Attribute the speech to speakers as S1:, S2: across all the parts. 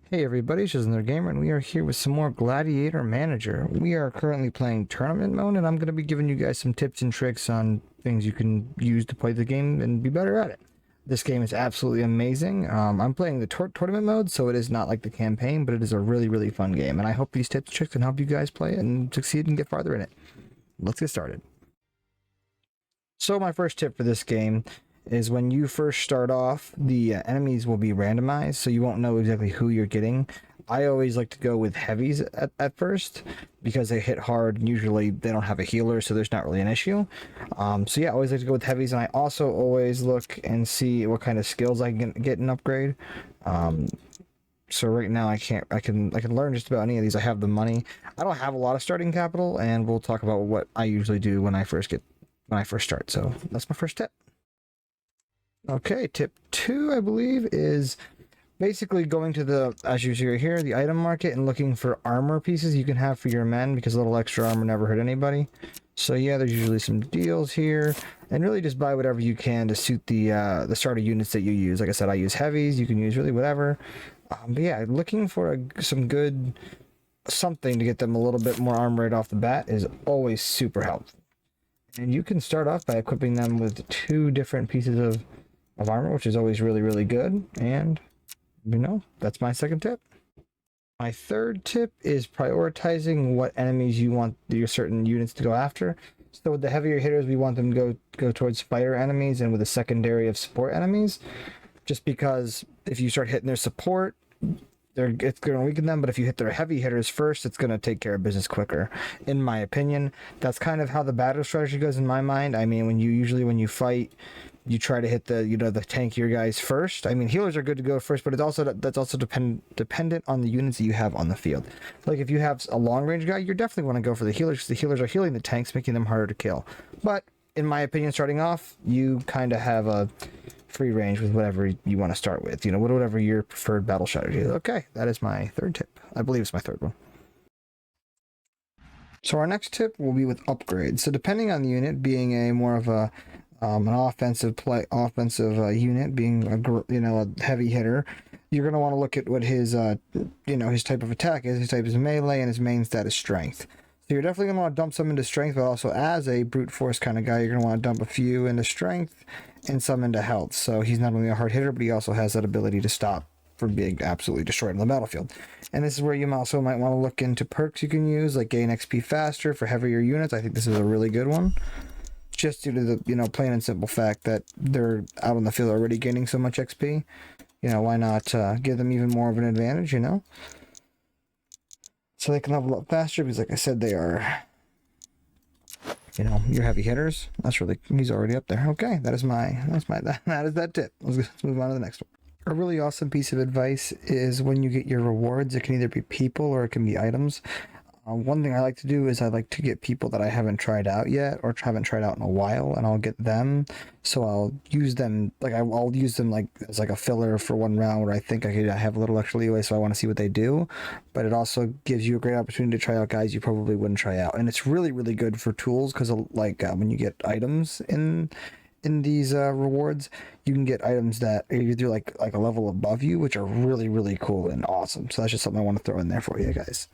S1: Hey everybody, it's just another gamer, and we are here with some more Gladiator Manager. We are currently playing tournament mode, and I'm going to be giving you guys some tips and tricks on things you can use to play the game and be better at it. This game is absolutely amazing. I'm playing the tournament mode, so it is not like the campaign, but it is a really, really fun game, and I hope these tips and tricks can help you guys play it and succeed and get farther in it. Let's get started. So my first tip for this game is when you first start off, the enemies will be randomized, so you won't know exactly who you're getting. I always like to go with heavies at first because they hit hard, and usually they don't have a healer, so there's not really an issue. So yeah, I always like to go with heavies, and I also always look and see what kind of skills I can get and upgrade. So right now I can learn just about any of these. I have the money. I don't have a lot of starting capital, and we'll talk about what I usually do when I first start. So that's my first tip. Okay, tip 2, I believe, is basically going to the, as you see right here, the item market and looking for armor pieces you can have for your men, because a little extra armor never hurt anybody. So yeah, there's usually some deals here, and really just buy whatever you can to suit the starter units that you use. Like I said, I use heavies. You can use really whatever. But yeah, looking for some good something to get them a little bit more armor right off the bat is always super helpful. And you can start off by equipping them with 2 different pieces of armor, which is always really, really good. And that's my second tip. My third tip is prioritizing what enemies you want your certain units to go after. So with the heavier hitters, we want them to go towards fighter enemies, and with a secondary of support enemies, just because if you start hitting their support, it's going to weaken them, but if you hit their heavy hitters first, it's going to take care of business quicker, in my opinion. That's kind of how the battle strategy goes in my mind. I mean, when you fight, you try to hit the tankier guys first. I mean, healers are good to go first, but that's also dependent on the units that you have on the field. Like if you have a long range guy, you definitely want to go for the healers, because the healers are healing the tanks, making them harder to kill. But in my opinion, starting off, you kind of have a free range with whatever you want to start with, whatever your preferred battle strategy is. Okay, that is my third tip. I believe it's my third one. So our next tip will be with upgrades. So depending on the unit, being a more of a an offensive unit, being a heavy hitter, you're going to want to look at what his his type of attack is. His type is melee, and his main stat is strength. So you're definitely going to want to dump some into strength, but also as a brute force kind of guy, you're going to want to dump a few into strength and some into health. So he's not only a hard hitter, but he also has that ability to stop from being absolutely destroyed on the battlefield. And this is where you also might want to look into perks you can use, like gain XP faster for heavier units. I think this is a really good one, just due to the plain and simple fact that they're out on the field already gaining so much XP. Why not give them even more of an advantage, so they can level up faster, because like I said, they are your heavy hitters. He's already up there. Okay, that is that tip. Let's move on to the next one. A really awesome piece of advice is when you get your rewards, it can either be people or it can be items. One thing I like to do is I like to get people that I haven't tried out yet, or haven't tried out in a while, and I'll get them. So I'll use them, I'll use them as a filler for one round where I think I have a little extra leeway, so I want to see what they do. But it also gives you a great opportunity to try out guys you probably wouldn't try out, and it's really, really good for tools, because when you get items in these rewards, you can get items that are either like a level above you, which are really, really cool and awesome. So that's just something I want to throw in there for you guys.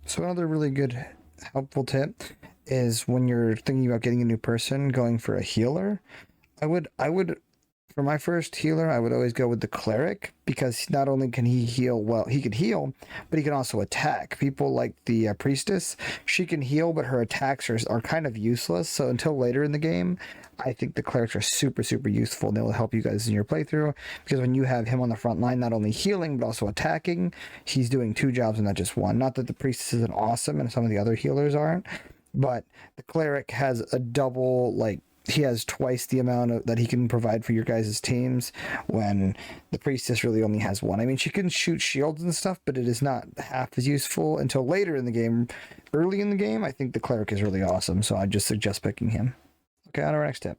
S1: So another really good helpful tip is when you're thinking about getting a new person, going for a healer. I would for my first healer, I would always go with the cleric, because not only can he heal well, he can heal, but he can also attack. People like the priestess, she can heal, but her attacks are kind of useless. So until later in the game, I think the clerics are super, super useful, and they will help you guys in your playthrough, because when you have him on the front line, not only healing, but also attacking, he's doing 2 jobs and not just one. Not that the priestess isn't awesome and some of the other healers aren't, but the cleric has a double, he has twice the amount that he can provide for your guys' teams, when the priestess really only has 1. I mean, she can shoot shields and stuff, but it is not half as useful until later in the game. Early in the game, I think the cleric is really awesome, so I just suggest picking him. Okay, on to our next tip.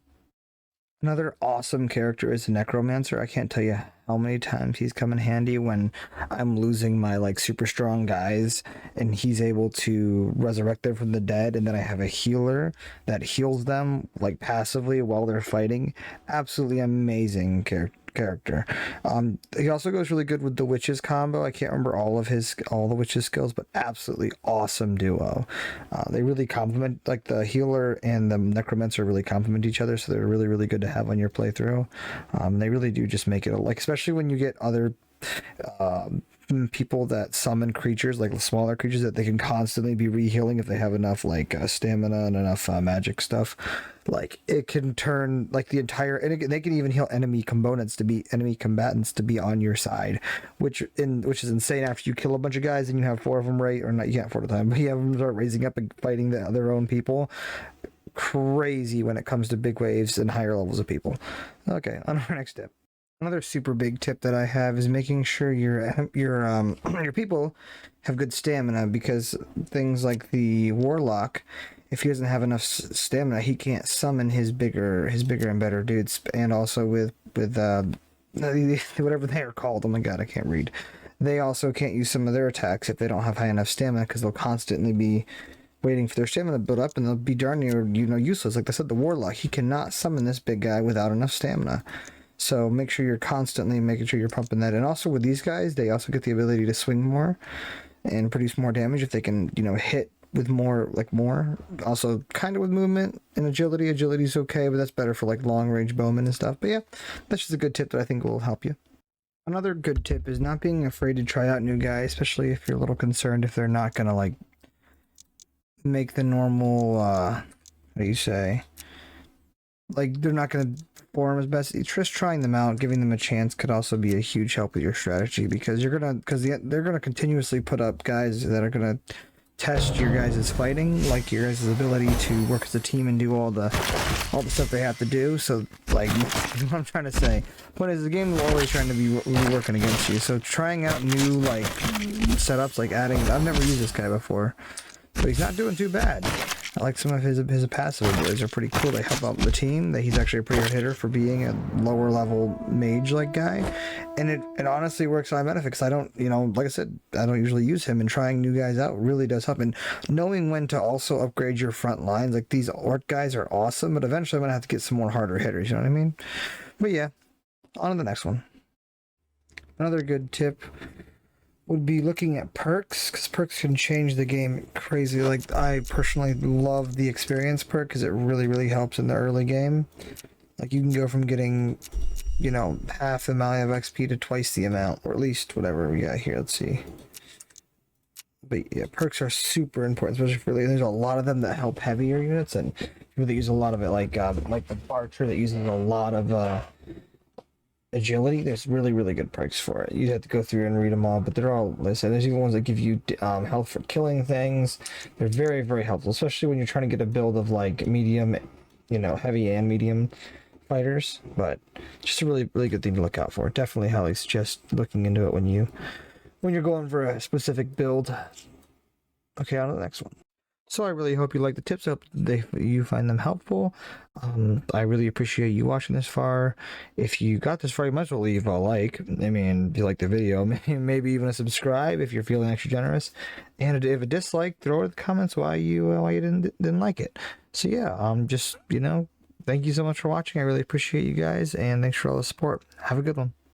S1: Another awesome character is the Necromancer. I can't tell you how many times he's come in handy when I'm losing my super strong guys, and he's able to resurrect them from the dead, and then I have a healer that heals them passively while they're fighting. Absolutely amazing character. He also goes really good with the witches combo. I can't remember all the witches skills, but absolutely awesome duo. They really complement, like the healer and the necromancer really complement each other, so they're really good to have on your playthrough. They really do just make it like, especially when you get other people that summon creatures, like smaller creatures, that they can constantly be re-healing if they have enough like stamina and enough magic stuff. Like it can turn like the entire, and they can even heal enemy combatants to be on your side, which is insane. After you kill a bunch of guys and you have 4 of them, right? Or not, you can't 4 at a time, but you have them start raising up and fighting their own people. Crazy when it comes to big waves and higher levels of people. Okay, on our next tip. Another super big tip that I have is making sure your people have good stamina, because things like the warlock, if he doesn't have enough stamina, he can't summon his bigger and better dudes. And also with whatever they are called. Oh my god, I can't read. They also can't use some of their attacks if they don't have high enough stamina, because they'll constantly be waiting for their stamina to build up, and they'll be darn near useless. Like I said, the warlock, he cannot summon this big guy without enough stamina. So make sure you're constantly making sure you're pumping that. And also with these guys, they also get the ability to swing more and produce more damage if they can, hit with more. Also kind of with movement and agility. Agility's okay, but that's better for like long range bowmen and stuff. But yeah, that's just a good tip that I think will help you. Another good tip is not being afraid to try out new guys, especially if you're a little concerned if they're not gonna like make the normal what do you say? Like they're not gonna perform as best. Just trying them out, giving them a chance could also be a huge help with your strategy, because they're gonna continuously put up guys that are gonna test your guys' fighting, like your guys' ability to work as a team and do all the stuff they have to do. So like what I'm trying to say, point is the game is always trying to be working against you. So trying out new like setups, like adding, I've never used this guy before, but he's not doing too bad. I like some of his passive abilities are pretty cool. They help out the team. He's actually a pretty good hitter for being a lower level mage like guy, and it honestly works to my benefit, because I don't, like I said, I don't usually use him, and trying new guys out really does help. And knowing when to also upgrade your front lines, like these orc guys are awesome, but eventually I'm gonna have to get some more harder hitters. You know what I mean? But yeah, on to the next one. Another good tip would be looking at perks, because perks can change the game crazy. Like I personally love the experience perk, because it really helps in the early game. Like you can go from getting half the amount of XP to twice the amount, or at least whatever we got here. Let's see. But yeah, perks are super important, especially for there's a lot of them that help heavier units, and people that use a lot of it, like the archer that uses a lot of agility. There's really good perks for it. You have to go through and read them all, but they're all, like I said, there's even ones that give you health for killing things. They're very helpful, especially when you're trying to get a build of like medium, heavy and medium fighters. But just a really good thing to look out for. Definitely highly suggest looking into it when you're going for a specific build. Okay, on to the next one. So I really hope you like the tips. I hope you find them helpful. I really appreciate you watching this far. If you got this far, you might as well leave a like. I mean, if you like the video, maybe even a subscribe if you're feeling extra generous. And if a dislike, throw it in the comments why you didn't like it. So yeah, just thank you so much for watching. I really appreciate you guys, and thanks for all the support. Have a good one.